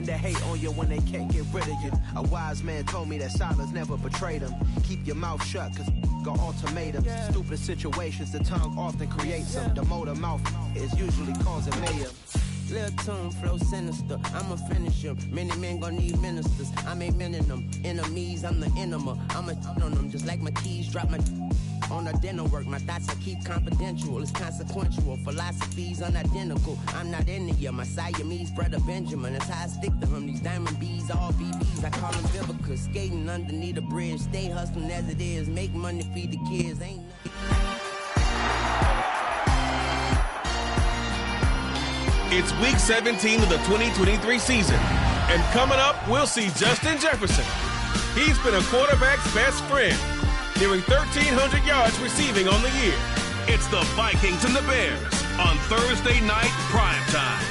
tend to hate on you when they can't get rid of you. A wise man told me that silence never betrayed him. Keep your mouth shut, cause got ultimatums. Stupid situations, the tongue often creates them. The motor mouth is usually causing mayhem. Little tune, flow sinister, I'ma finish him. Many men gon' need ministers, I'm a men in them. Enemies, I'm the enema, I'ma on them. Just like my keys, drop my on the dinner work. My thoughts I keep confidential, it's consequential. Philosophies unidentical, I'm not in you. My Siamese brother Benjamin, that's how I stick to him. These diamond bees, all BBs, I call them Vivica. Skating underneath the bridge, stay hustling as it is. Make money, feed the kids, ain't nothing. It's week 17 of the 2023 season, and coming up, we'll see Justin Jefferson. He's been a quarterback's best friend, nearing 1,300 yards receiving on the year. It's the Vikings and the Bears on Thursday night primetime.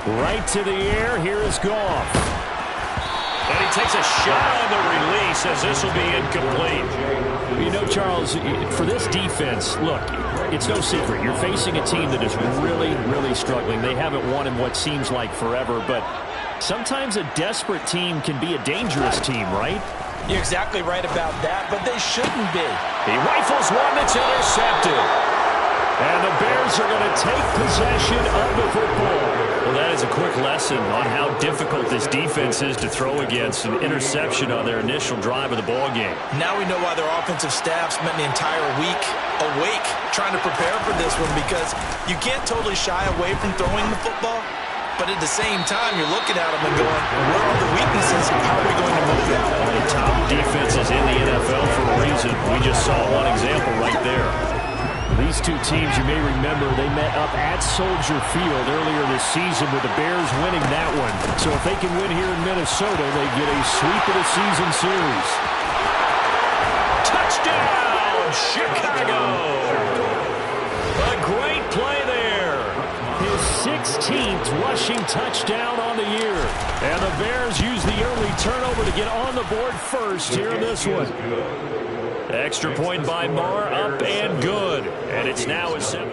Right to the air, here is Goff. And he takes a shot on the release as this will be incomplete. You know, Charles, for this defense, look, it's no secret. You're facing a team that is really, really struggling. They haven't won in what seems like forever, but sometimes a desperate team can be a dangerous team, right? You're exactly right about that, but they shouldn't be. He rifles one that's intercepted. And the Bears are going to take possession of the football. Well, that is a quick lesson on how difficult this defense is to throw against an interception on their initial drive of the ball game. Now we know why their offensive staff spent the entire week awake trying to prepare for this one, because you can't totally shy away from throwing the football, but at the same time, you're looking at them and going, where are the weaknesses? How are we going to move it? The top defenses in the NFL for a reason. We just saw one example right there. These two teams, you may remember, they met up at Soldier Field earlier this season with the Bears winning that one. So if they can win here in Minnesota, they get a sweep of the season series. Touchdown, Chicago! A great play there. His 16th rushing touchdown on the year. And the Bears use the early turnover to get on the board first here in this one. Extra point by Marr, up and good. And it's now a 7.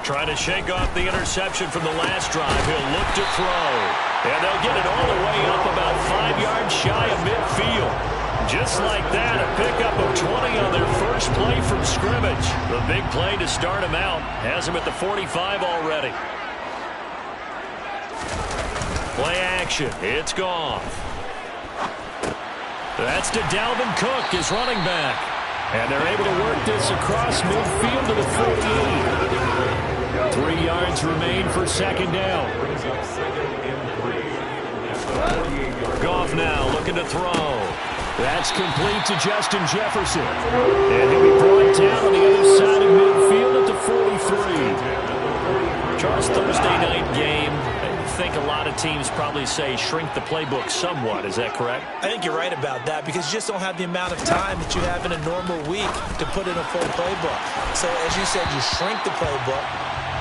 Trying to shake off the interception from the last drive. He'll look to throw. And they'll get it all the way up about 5 yards shy of midfield. Just like that, a pickup of 20 on their first play from scrimmage. The big play to start him out. Has him at the 45 already. Play action. It's gone. That's to Dalvin Cook, his running back. And they're able to work this across midfield to the 48. 3 yards remain for second down. Goff now looking to throw. That's complete to Justin Jefferson. And he'll be brought down on the other side of midfield at the 43. Charles, Thursday night game. I think a lot of teams probably say shrink the playbook somewhat. Is that correct? I think you're right about that, because you just don't have the amount of time that you have in a normal week to put in a full playbook. So as you said, you shrink the playbook.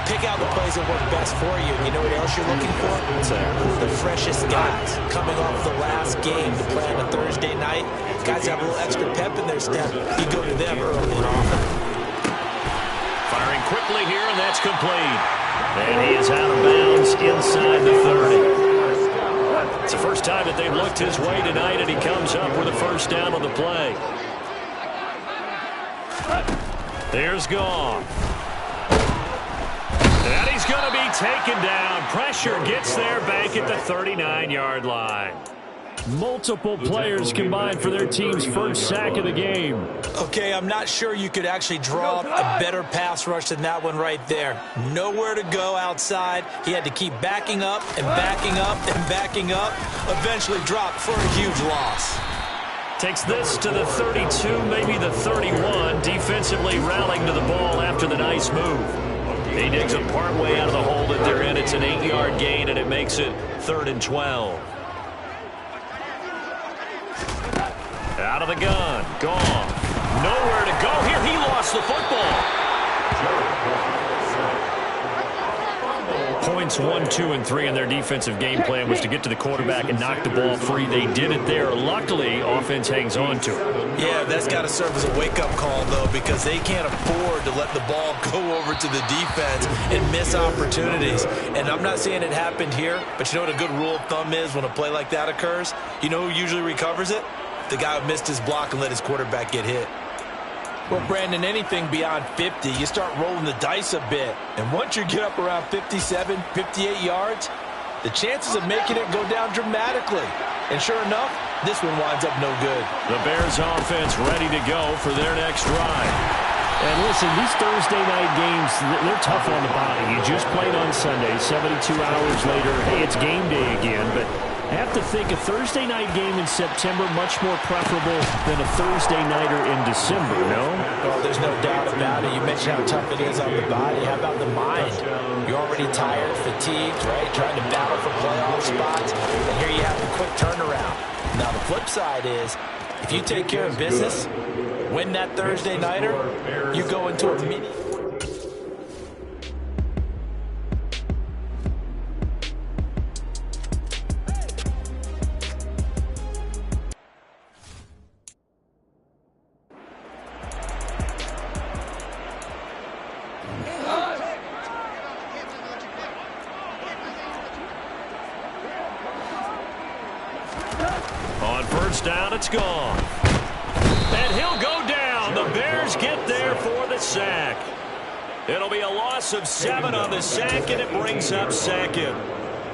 Pick out the plays that work best for you. You know what else you're looking for? The freshest guys coming off the last game to play on a Thursday night. Guys have a little extra pep in their step. You go to them early and often. Firing quickly here, and that's complete. And he is out of bounds inside the 30. It's the first time that they've looked his way tonight, and he comes up with a first down on the play. There's Goff. And he's going to be taken down. Pressure gets there back at the 39-yard line. Multiple players combined for their team's first sack of the game. Okay, I'm not sure you could actually draw up a better pass rush than that one right there. Nowhere to go outside. He had to keep backing up and backing up and backing up. Eventually dropped for a huge loss. Takes this to the 32, maybe the 31. Defensively rallying to the ball after the nice move. He digs it partway out of the hole that they're in. It's an 8-yard gain, and it makes it 3rd and 12. Out of the gun. Gone. Nowhere to go here. He lost the football. Points 1, 2, and 3 in their defensive game plan was to get to the quarterback and knock the ball free. They did it there. Luckily, offense hangs on to it. Yeah, that's got to serve as a wake-up call, though, because they can't afford to let the ball go over to the defense and miss opportunities. And I'm not saying it happened here, but you know what a good rule of thumb is when a play like that occurs? You know who usually recovers it? The guy who missed his block and let his quarterback get hit. Well, Brandon, anything beyond 50, you start rolling the dice a bit. And once you get up around 57, 58 yards, the chances of making it go down dramatically. And sure enough, this one winds up no good. The Bears offense ready to go for their next drive. And listen, these Thursday night games, they're tough on the body. You just played on Sunday, 72 hours later, hey, it's game day again. But I have to think a Thursday night game in September much more preferable than a Thursday nighter in December, no? Oh, there's no doubt about it. You mentioned how tough it is on the body. How about the mind? You're already tired, fatigued, right? Trying to battle for playoff spots. And here you have a quick turnaround. Now, the flip side is, if you take care of business, win that Thursday nighter, you go into a mini... On first down, it's gone. And he'll go down. The Bears get there for the sack. It'll be a loss of 7 on the sack, and it brings up 2nd.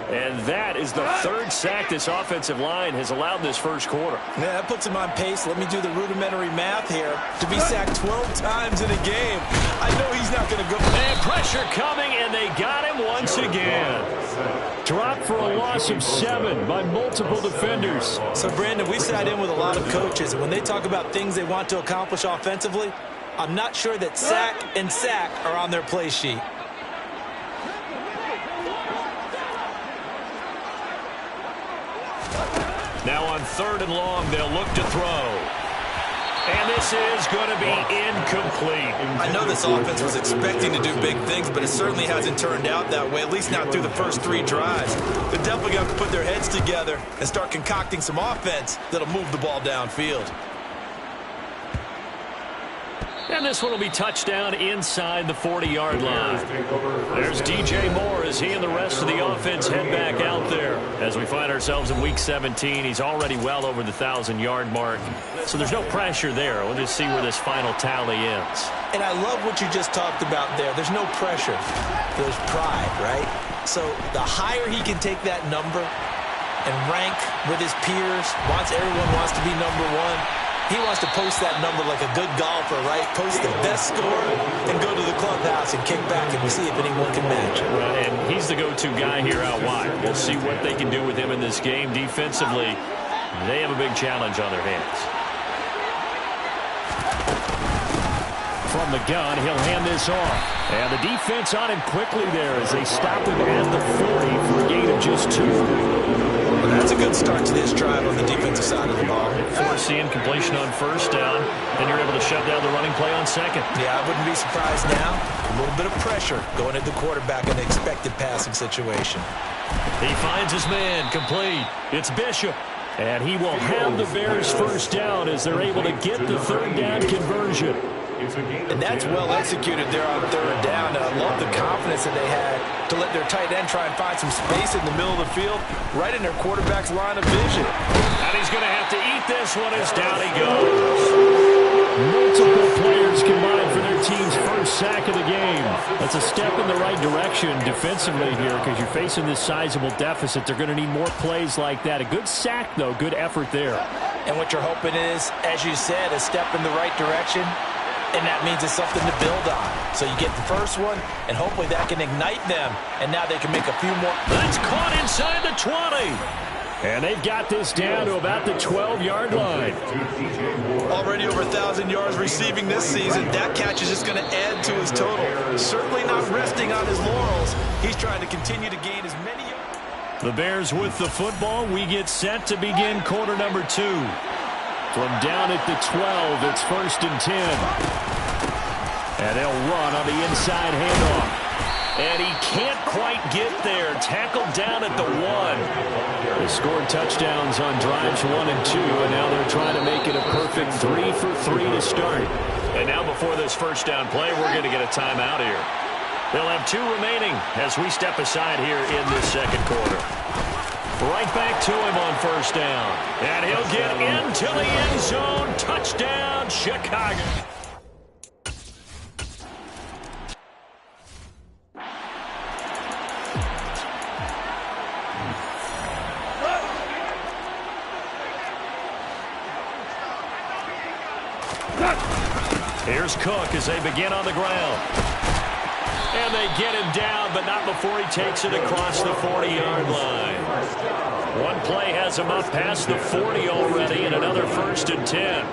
And that is the 3rd sack this offensive line has allowed this first quarter. Yeah, that puts him on pace. Let me do the rudimentary math here. To be sacked 12 times in a game, I know he's not going to go. And pressure coming, and they got him once again. Dropped for a loss of 7 by multiple defenders. So, Brandon, we sat in with a lot of coaches, and when they talk about things they want to accomplish offensively, I'm not sure that sack and sack are on their play sheet. Now on 3rd and long, they'll look to throw. And this is going to be incomplete. I know this offense was expecting to do big things, but it certainly hasn't turned out that way, at least not through the first 3 drives. They're definitely going to have to put their heads together and start concocting some offense that'll move the ball downfield. And this one will be touchdown inside the 40-yard line. There's DJ Moore as he and the rest of the offense head back out there. As we find ourselves in Week 17, he's already well over the 1,000-yard mark. So there's no pressure there. We'll just see where this final tally ends. And I love what you just talked about there. There's no pressure. There's pride, right? So the higher he can take that number and rank with his peers, everyone wants to be number 1. He wants to post that number like a good golfer, right? Post the best score and go to the clubhouse and kick back and see if anyone can match. Right, and he's the go-to guy here out wide. We'll see what they can do with him in this game. Defensively, they have a big challenge on their hands. From the gun, he'll hand this off. And the defense on him quickly there as they stop him at the 40 for a gain of just 2. Well, that's a good start to this drive on the defensive side of the ball. Forcing completion on first down, and you're able to shut down the running play on 2nd. Yeah, I wouldn't be surprised now. A little bit of pressure going at the quarterback in the expected passing situation. He finds his man, complete. It's Bishop. And he will have the Bears first down as they're able to get the 3rd down conversion. And that's well executed there on 3rd down. And I love the confidence that they had to let their tight end try and find some space in the middle of the field, right in their quarterback's line of vision. And he's going to have to eat this one as down he goes. Multiple players combined for their team's first sack of the game. That's a step in the right direction defensively here because you're facing this sizable deficit. They're going to need more plays like that. A good sack, though. Good effort there. And what you're hoping is, as you said, a step in the right direction. And that means it's something to build on. So you get the first one, and hopefully that can ignite them. And now they can make a few more. That's caught inside the 20. And they've got this down to about the 12-yard line. Already over 1,000 yards receiving this season. That catch is just going to add to his total. Certainly not resting on his laurels. He's trying to continue to gain as many yards. The Bears with the football. We get set to begin quarter number 2. From down at the 12, it's 1st and 10. And they'll run on the inside handoff. And he can't quite get there. Tackled down at the 1. They scored touchdowns on drives 1 and 2, and now they're trying to make it a perfect 3 for 3 to start. And now before this first down play, we're going to get a timeout here. They'll have 2 remaining as we step aside here in this second quarter. Right back to him on first down. And he'll get into the end zone. Touchdown, Chicago. Here's Cook as they begin on the ground. And they get him down, but not before he takes it across the 40-yard line. One play has him up past the 40 already, and another 1st and 10.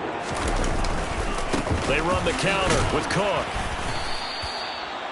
They run the counter with Cook.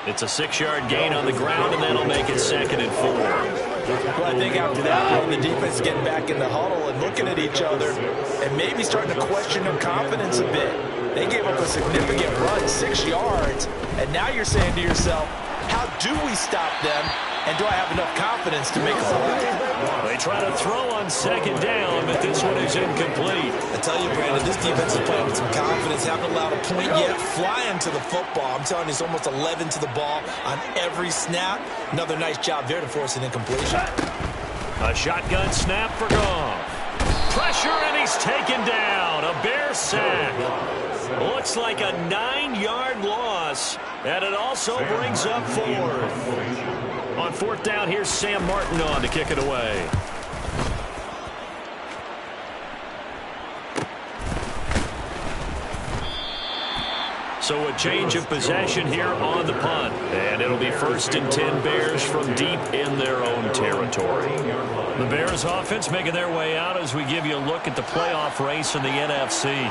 It's a 6-yard gain on the ground, and that'll make it 2nd and 4. Well, I think after that, the defense is getting back in the huddle and looking at each other and maybe starting to question their confidence a bit. They gave up a significant run, 6 yards, and now you're saying to yourself, how do we stop them, and do I have enough confidence to make a play? They try to throw on 2nd down, but this one is incomplete. I tell you, Brandon, this defense is playing with some confidence, haven't allowed a point yet, flying to the football. I'm telling you, it's almost 11 to the ball on every snap. Another nice job there to force an incompletion. A shotgun snap for Goff. Pressure, and he's taken down. A Bear sack. Looks like a 9-yard loss, and it also brings up 4th. On 4th down, here's Sam Martin on to kick it away. So a change of possession here on the punt. And it'll be 1st and 10 Bears from deep in their own territory. The Bears offense making their way out as we give you a look at the playoff race in the NFC.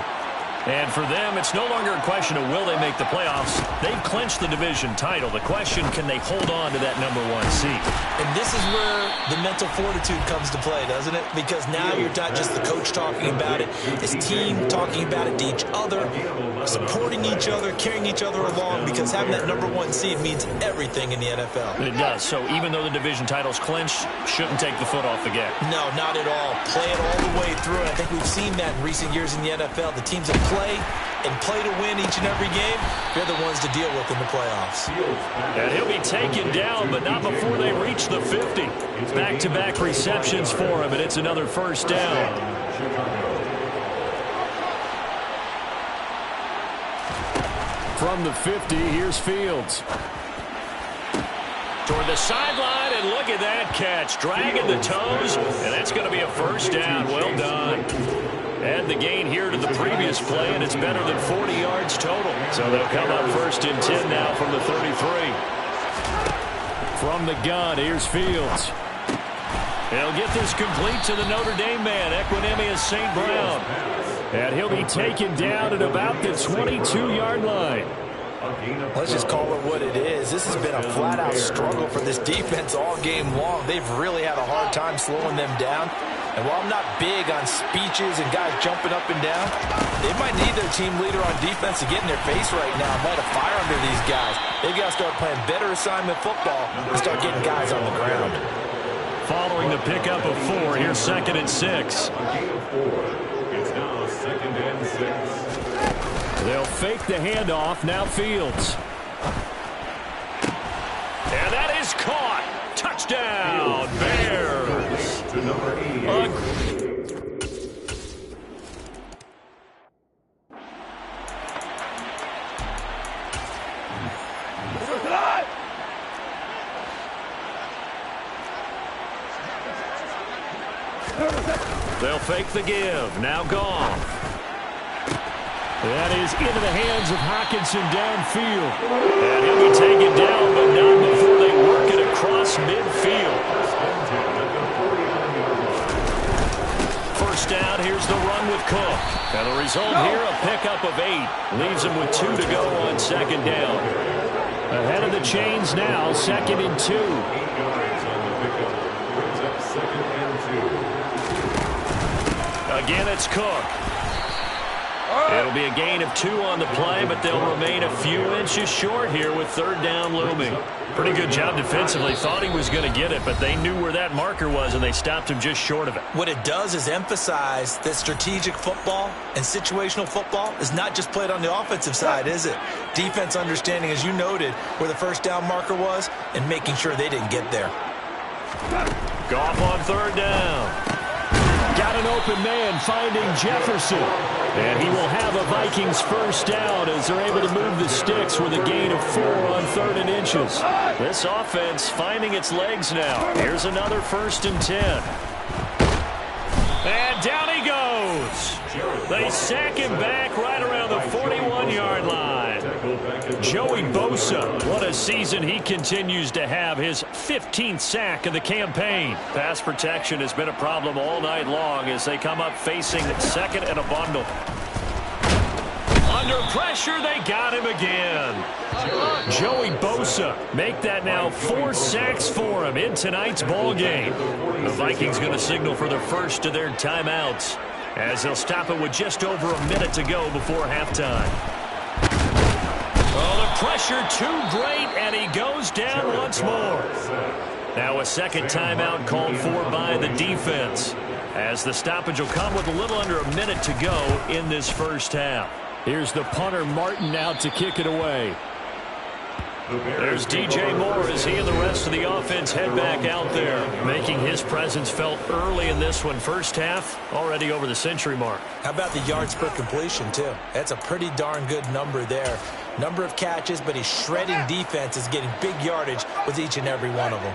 And for them, it's no longer a question of will they make the playoffs. They've clinched the division title. The question, can they hold on to that number 1 seed? And this is where the mental fortitude comes to play, doesn't it? Because now you're not just the coach talking about it. It's team talking about it to each other, supporting each other, carrying each other along, because having that number 1 seed means everything in the NFL. It does. So even though the division title's clinched, shouldn't take the foot off the gas. No, not at all. Play it all the way through. And I think we've seen that in recent years in the NFL. The teams that play and play to win each and every game, they're the ones to deal with in the playoffs. And he'll be taken down, but not before they reach the 50. Back-to-back receptions for him, and it's another 1st down. From the 50, here's Fields. Toward the sideline, and look at that catch. Dragging the toes, and that's going to be a 1st down. Well done. Add the gain here to the previous play, and it's better than 40 yards total. So they'll come up 1st and 10 now from the 33. From the gun, here's Fields. He'll get this complete to the Notre Dame man, Equinemius St. Brown. And he'll be taken down at about the 22-yard line. Let's just call it what it is. This has been a flat-out struggle for this defense all game long. They've really had a hard time slowing them down. And while I'm not big on speeches and guys jumping up and down, they might need their team leader on defense to get in their face right now and light a fire under these guys. They've got to start playing better assignment football and start getting guys on the ground. Following the pickup of 4, here's 2nd and 6. It's now 2nd and 6. They'll fake the handoff. Now Fields. And that is caught. Touchdown, Bears. To number 8. They'll fake the give. Now Goff. That is into the hands of Hockenson downfield. And he'll be taken down, but not before they work it across midfield. first down. Here's the run with Cook. And the result here, a pickup of 8. Leaves him with 2 to go on second down. Ahead of the chains now, 2nd and 2. 8 yards on the pickup. Brings up 2nd and 2. Again, it's Cook. It'll be a gain of 2 on the play, but they'll remain a few inches short here with 3rd down looming. Pretty good job defensively. Thought he was going to get it, but they knew where that marker was, and they stopped him just short of it. What it does is emphasize that strategic football and situational football is not just played on the offensive side, is it? Defense understanding, as you noted, where the 1st down marker was and making sure they didn't get there. Goff on 3rd down. Got an open man finding Jefferson. And he will have a Vikings 1st down as they're able to move the sticks with a gain of 4 on 3rd and inches. This offense finding its legs now. Here's another 1st and 10. And down he goes. They sack him back right around the 41-yard line. Joey Bosa, what a season he continues to have. His 15th sack of the campaign. Pass protection has been a problem all night long as they come up facing 2nd and a bundle. Under pressure, they got him again. Joey Bosa make that now 4 sacks for him in tonight's ball game. The Vikings going to signal for the first of their timeouts as they'll stop it with just over a minute to go before halftime. Oh, the pressure too great, and he goes down once more. Now a 2nd timeout called for by the defense as the stoppage will come with a little under a minute to go in this 1st half. Here's the punter, Martin, out to kick it away. There's DJ Moore as he and the rest of the offense head back out there, making his presence felt early in this one. 1st half, already over the century mark. How about the yards per completion, too? That's a pretty darn good number there. Number of catches, but his shredding defense is getting big yardage with each and every one of them.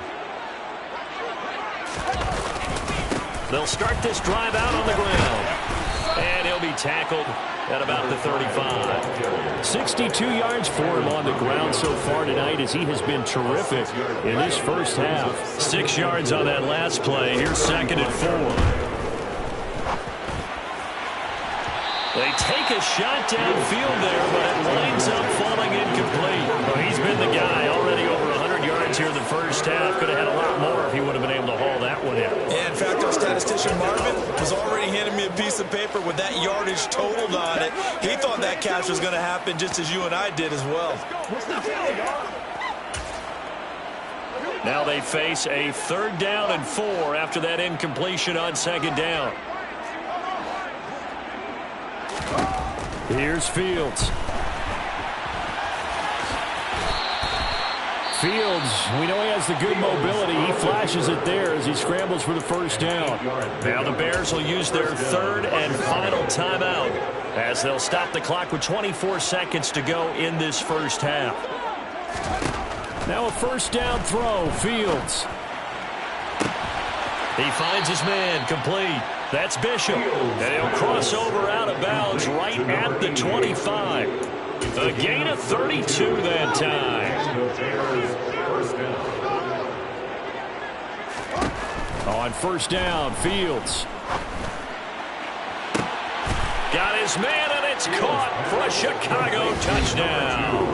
They'll start this drive out on the ground. And he'll be tackled at about the 35. 62 yards for him on the ground so far tonight as he has been terrific in this 1st half. 6 yards on that last play. Here's 2nd and 4. They take a shot downfield there, but it winds up falling incomplete. Well, he's been the guy already over 100 yards here in the 1st half. Could have had a lot more if he would have been able to haul that one in. Yeah, in fact, our statistician Marvin was already handing me a piece of paper with that yardage totaled on it. He thought that catch was going to happen just as you and I did as well. Now they face a 3rd down and 4 after that incompletion on 2nd down. Here's Fields. Fields, we know he has the good mobility. He flashes it there as he scrambles for the 1st down. Now the Bears will use their 3rd and final timeout as they'll stop the clock with 24 seconds to go in this 1st half. Now a 1st down throw, Fields. He finds his man, complete. That's Bishop, and he'll cross over out of bounds right at the 25. A gain of 32 that time. On 1st down, Fields. Got his man, and it's caught for a Chicago touchdown.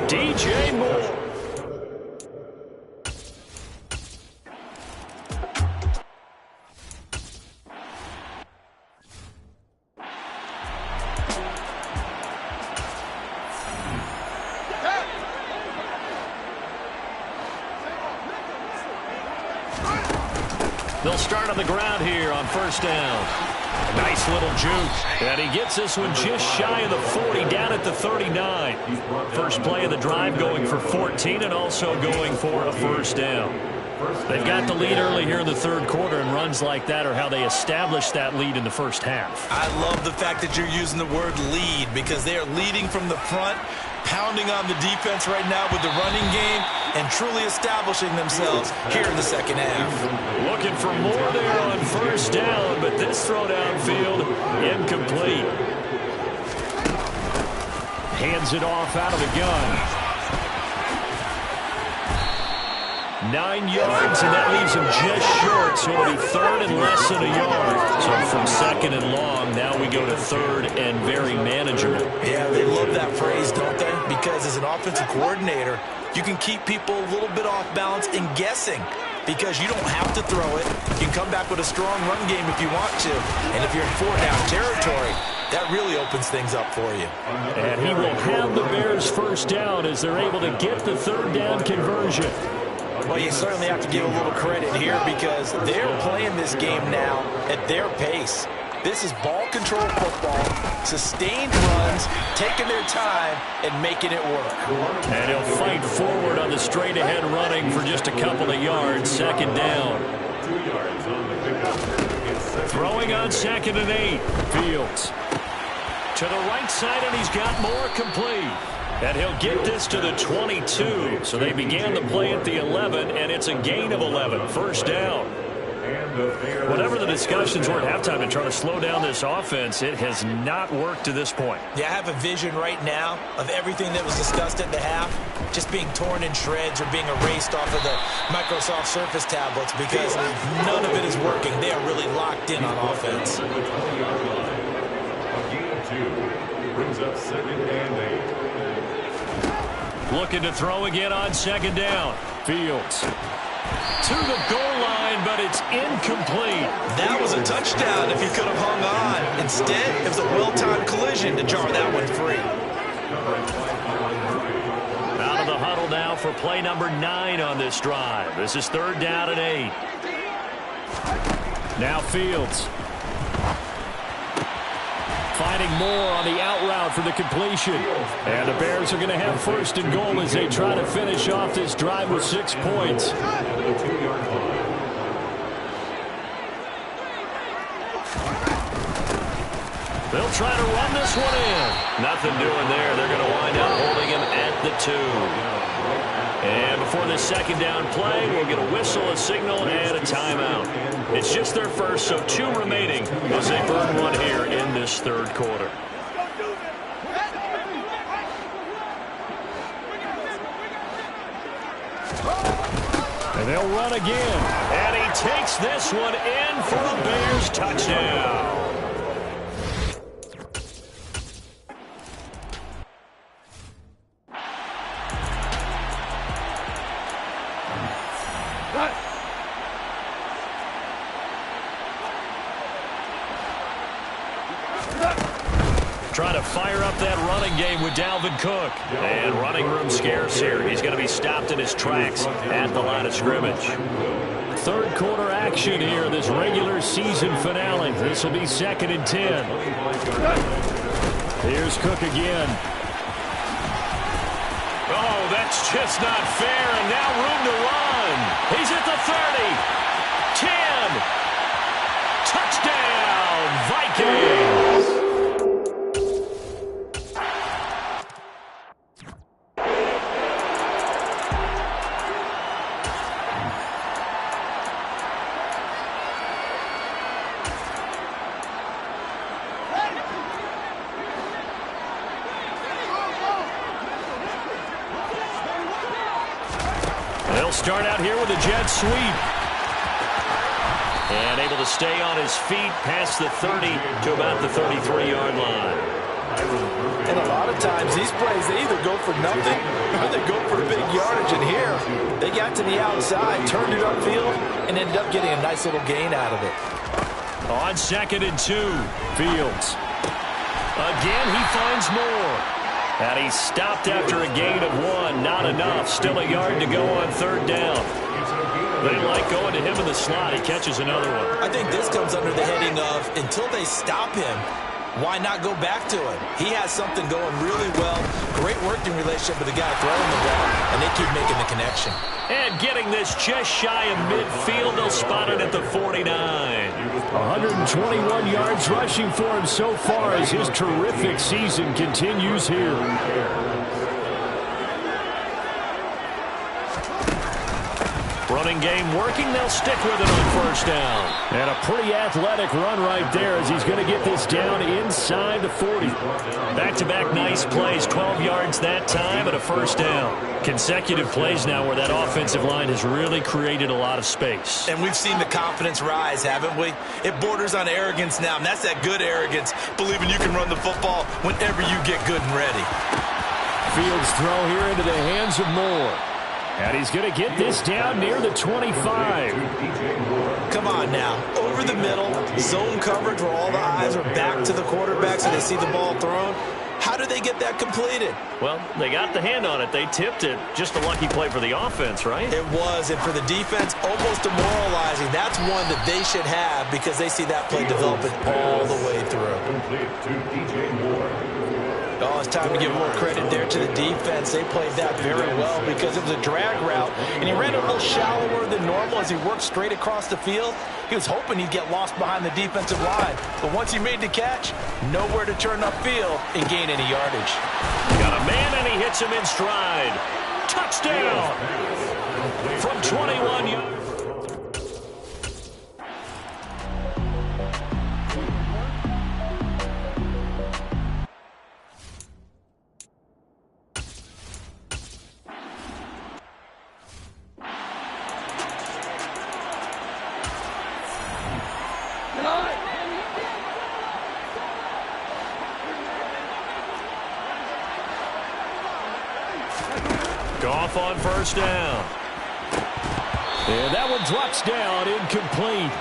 DJ Moore. They'll start on the ground here on 1st down. A nice little juke. And he gets this one just shy of the 40, down at the 39. First play of the drive going for 14 and also going for a 1st down. They've got the lead early here in the 3rd quarter, and runs like that are how they establish that lead in the 1st half. I love the fact that you're using the word lead because they are leading from the front, pounding on the defense right now with the running game, and truly establishing themselves here in the 2nd half. Looking for more there on 1st down, but this throw downfield incomplete. Hands it off out of the gun. 9 yards, and that leaves him just short, so it'll be third and less than a yard. So from second and long, now we go to third and very manageable. Yeah, they love that phrase, don't they? Because as an offensive coordinator, you can keep people a little bit off balance and guessing because you don't have to throw it. You can come back with a strong run game if you want to. And if you're in 4-down territory, that really opens things up for you. And he will have the Bears first down as they're able to get the third down conversion. Well, you certainly have to give a little credit here because they're playing this game now at their pace. This is ball control football, sustained runs, taking their time, and making it work. And he'll fight forward on the straight-ahead running for just a couple of yards, second down. 2 yards on the pickup. Throwing on 2nd and 8. Fields to the right side, and he's got more complete. And he'll get this to the 22. So they began the play at the 11, and it's a gain of 11. First down. Whatever the discussions were at halftime to try to slow down this offense, it has not worked to this point. Yeah, I have a vision right now of everything that was discussed at the half just being torn in shreds or being erased off of the Microsoft Surface tablets because none of it is working. They are really locked in on offense. A gain of 2 brings up 2nd and 8. Looking to throw again on 2nd down. Fields to the goal line, but it's incomplete. That was a touchdown if he could have hung on. Instead, it was a well-timed collision to jar that one free. Out of the huddle now for play number 9 on this drive. This is 3rd down and 8. Now Fields finding more on the out route for the completion. And the Bears are going to have 1st and goal as they try to finish off this drive with 6 points. They'll try to run this one in. Nothing doing there. They're going to wind up holding him at the 2. And before this 2nd down play, we'll get a whistle, a signal, and a timeout. It's just their first, so 2 remaining as they burn one here in this 3rd quarter. And they'll run again. And he takes this one in for a Bears touchdown. Trying to fire up that running game with Dalvin Cook. And running room scarce here. He's going to be stopped in his tracks at the line of scrimmage. 3rd quarter action here, this regular season finale. This will be 2nd and 10. Here's Cook again. Oh, that's just not fair. And now room to run. He's at the 30. 10. Touchdown, Vikings. They'll start out here with a jet sweep. And able to stay on his feet past the 30 to about the 33-yard line. And a lot of times, these plays, they either go for nothing or they go for a big yardage. And here, they got to the outside, turned it upfield, and ended up getting a nice little gain out of it. On 2nd and 2, Fields. Again, he finds more. And he's stopped after a gain of 1. Not enough. Still a yard to go on 3rd down. They like going to him in the slot. He catches another one. I think this comes under the heading of until they stop him, why not go back to him? He has something going really well. Great working relationship with the guy throwing the ball, and they keep making the connection. And getting this just shy of midfield. They'll spot it at the 49. 121 yards rushing for him so far as his terrific season continues here. Running game working. They'll stick with it on first down. And a pretty athletic run right there as he's going to get this down inside the 40. Back-to-back nice plays. 12 yards that time and a first down. Consecutive plays now where that offensive line has really created a lot of space. And we've seen the confidence rise, haven't we? It borders on arrogance now, and that's that good arrogance, believing you can run the football whenever you get good and ready. Fields throw here into the hands of Moore. And he's going to get this down near the 25. Come on now. Over the middle, zone coverage where all the eyes are back to the quarterback so they see the ball thrown. How do they get that completed? Well, they got the hand on it. They tipped it. Just a lucky play for the offense, right? It was, and for the defense, almost demoralizing. That's one that they should have because they see that play developing all the way through. Oh, it's time to give more credit there to the defense. They played that very well because it was a drag route, and he ran a little shallower than normal as he worked straight across the field. He was hoping he'd get lost behind the defensive line, but once he made the catch, nowhere to turn upfield and gain any yardage. Got a man, and he hits him in stride. Touchdown from 21 yards. Goff on first down. And that one drops down, incomplete.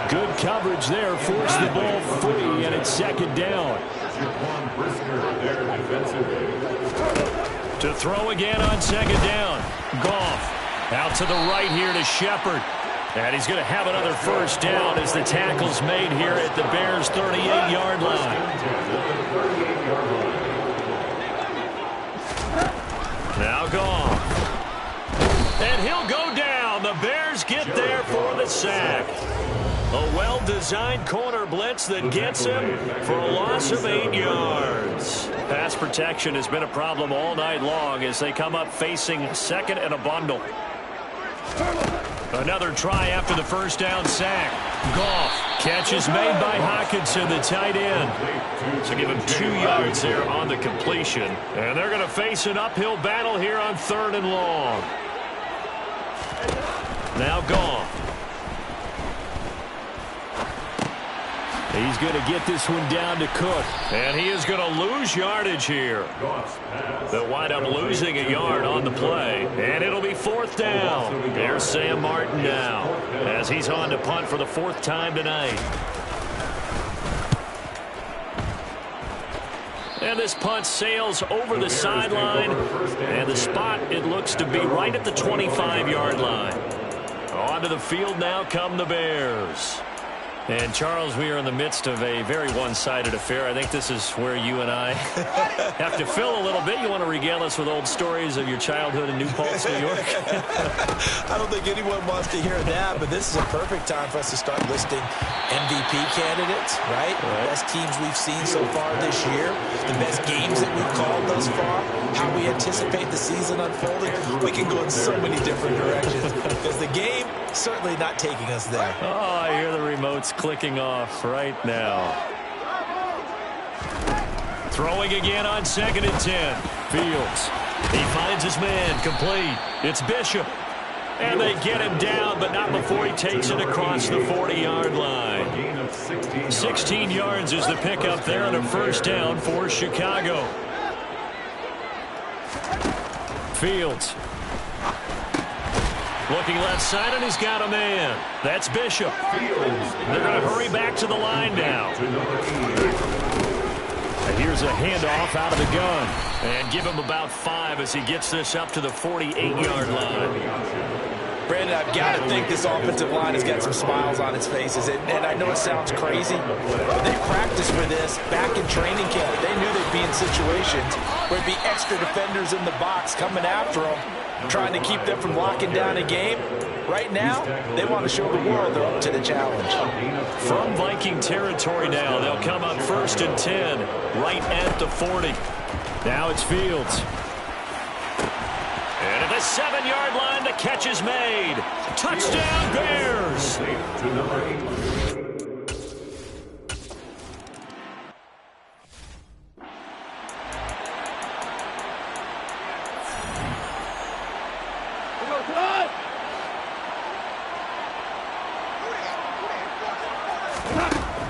Good coverage there, forced the ball free, and it's second down. To throw again on second down. Goff out to the right here to Shepard. And he's going to have another first down as the tackle's made here at the Bears' 38-yard line. Now Goff. And he'll go down. The Bears get there for the sack. A well-designed corner blitz that gets him for a loss of 8 yards. Pass protection has been a problem all night long as they come up facing second and a bundle. Another try after the first down sack. Goff. Catch is made by Hockenson, the tight end. So give him 2 yards there on the completion. And they're going to face an uphill battle here on third and long. Now Goff. He's going to get this one down to Cook. And he is going to lose yardage here. They'll wind up losing a yard on the play. And it'll be fourth down. There's Sam Martin now as he's on to punt for the fourth time tonight. And this punt sails over the sideline. And the spot, it looks to be right at the 25-yard line. Onto the field now come the Bears. And, Charles, we are in the midst of a very one-sided affair. I think this is where you and I have to fill a little bit. You want to regale us with old stories of your childhood in New Paltz, New York? I don't think anyone wants to hear that, but this is a perfect time for us to start listing MVP candidates, right? Best teams we've seen so far this year, the best games that we've called thus far, how we anticipate the season unfolding. We can go in so many different directions because the game certainly not taking us there. Oh, I hear the remotes clicking off right now. Throwing again on second and 10. Fields. He finds his man. Complete. It's Bishop. And they get him down, but not before he takes it across the 40-yard line. 16 yards is the pickup there on a first down for Chicago. Fields. Looking left side, and he's got a man. That's Bishop. They're going to hurry back to the line now. And here's a handoff out of the gun. And give him about 5 as he gets this up to the 48-yard line. Brandon, I've got to think this offensive line has got some smiles on its faces. And I know it sounds crazy, but they practiced for this back in training camp. They knew they'd be in situations where it'd be extra defenders in the box coming after them, trying to keep them from locking down a game. Right now, they want to show the world they're up to the challenge. From Viking territory now, they'll come up first and 10, right at the 40. Now it's Fields. And if the 7-yard line, the catch is made. Touchdown, Bears. To number 8.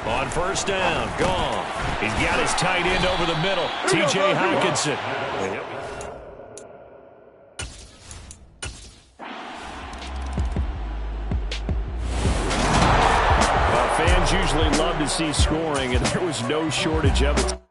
On first down, gone. He's got his tight end over the middle, T.J. Hockenson. Well, fans usually love to see scoring, and there was no shortage of it.